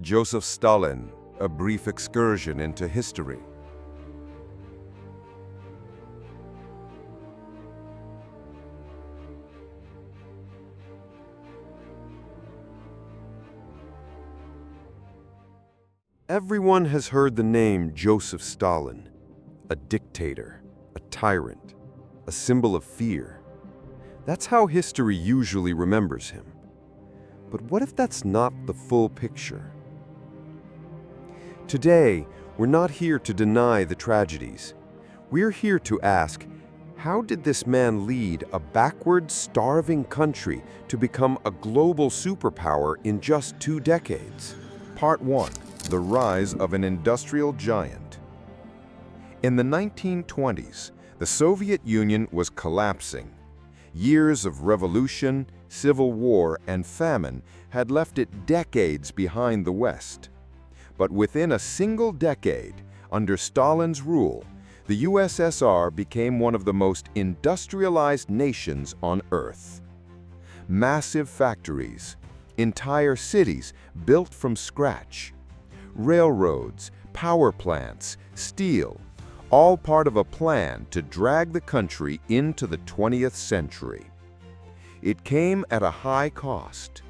Joseph Stalin, a brief excursion into history. Everyone has heard the name Joseph Stalin, a dictator, a tyrant, a symbol of fear. That's how history usually remembers him. But what if that's not the full picture? Today, we're not here to deny the tragedies. We're here to ask, how did this man lead a backward, starving country to become a global superpower in just 2 decades? Part 1. The Rise of an Industrial Giant. In the 1920s, the Soviet Union was collapsing. Years of revolution, civil war, and famine had left it decades behind the West. But within a single decade, under Stalin's rule, the USSR became one of the most industrialized nations on Earth. Massive factories, entire cities built from scratch, railroads, power plants, steel, all part of a plan to drag the country into the 20th century. It came at a high cost.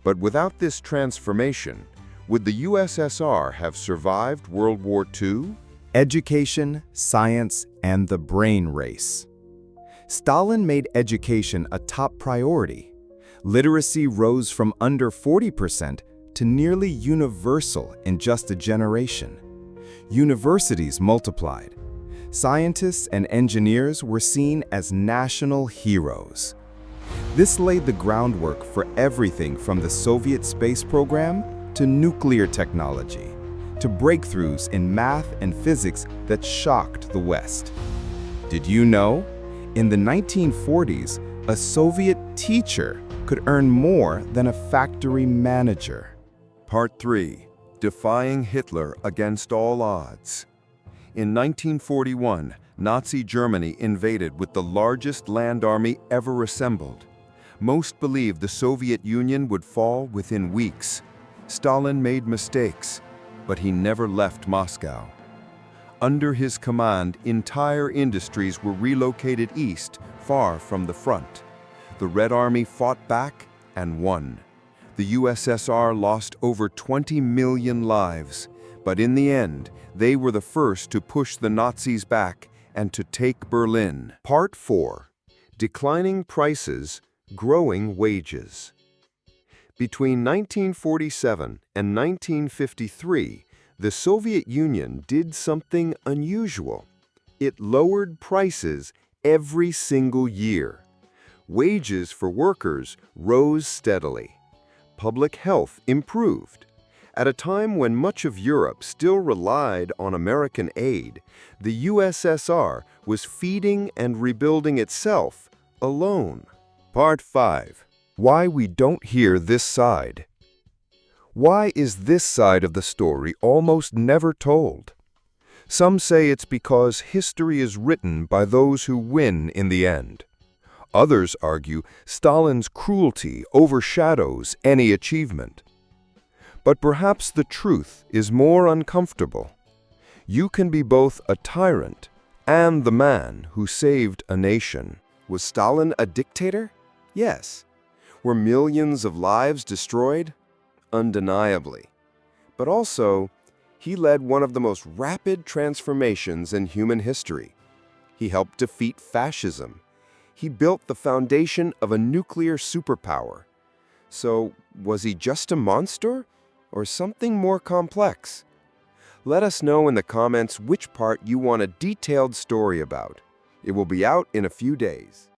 But without this transformation, would the USSR have survived World War II? Education, science, and the brain race. Stalin made education a top priority. Literacy rose from under 40% to nearly universal in just a generation. Universities multiplied. Scientists and engineers were seen as national heroes. This laid the groundwork for everything from the Soviet space program to nuclear technology, to breakthroughs in math and physics that shocked the West. Did you know? In the 1940s, a Soviet teacher could earn more than a factory manager. Part 3. Defying Hitler against all odds. In 1941, Nazi Germany invaded with the largest land army ever assembled. Most believed the Soviet Union would fall within weeks. Stalin made mistakes, but he never left Moscow. Under his command, entire industries were relocated east, far from the front. The Red Army fought back and won. The USSR lost over 20 million lives, but in the end, they were the first to push the Nazis back and to take Berlin. Part 4. Declining prices, growing wages. Between 1947 and 1953, the Soviet Union did something unusual. It lowered prices every single year. Wages for workers rose steadily. Public health improved. At a time when much of Europe still relied on American aid, the USSR was feeding and rebuilding itself alone. Part 5. Why we don't hear this side. Why is this side of the story almost never told? Some say it's because history is written by those who win in the end. Others argue Stalin's cruelty overshadows any achievement. But perhaps the truth is more uncomfortable. You can be both a tyrant and the man who saved a nation. Was Stalin a dictator? Yes. Were millions of lives destroyed? Undeniably. But also, he led one of the most rapid transformations in human history. He helped defeat fascism. He built the foundation of a nuclear superpower. So, was he just a monster or something more complex? Let us know in the comments which part you want a detailed story about. It will be out in a few days.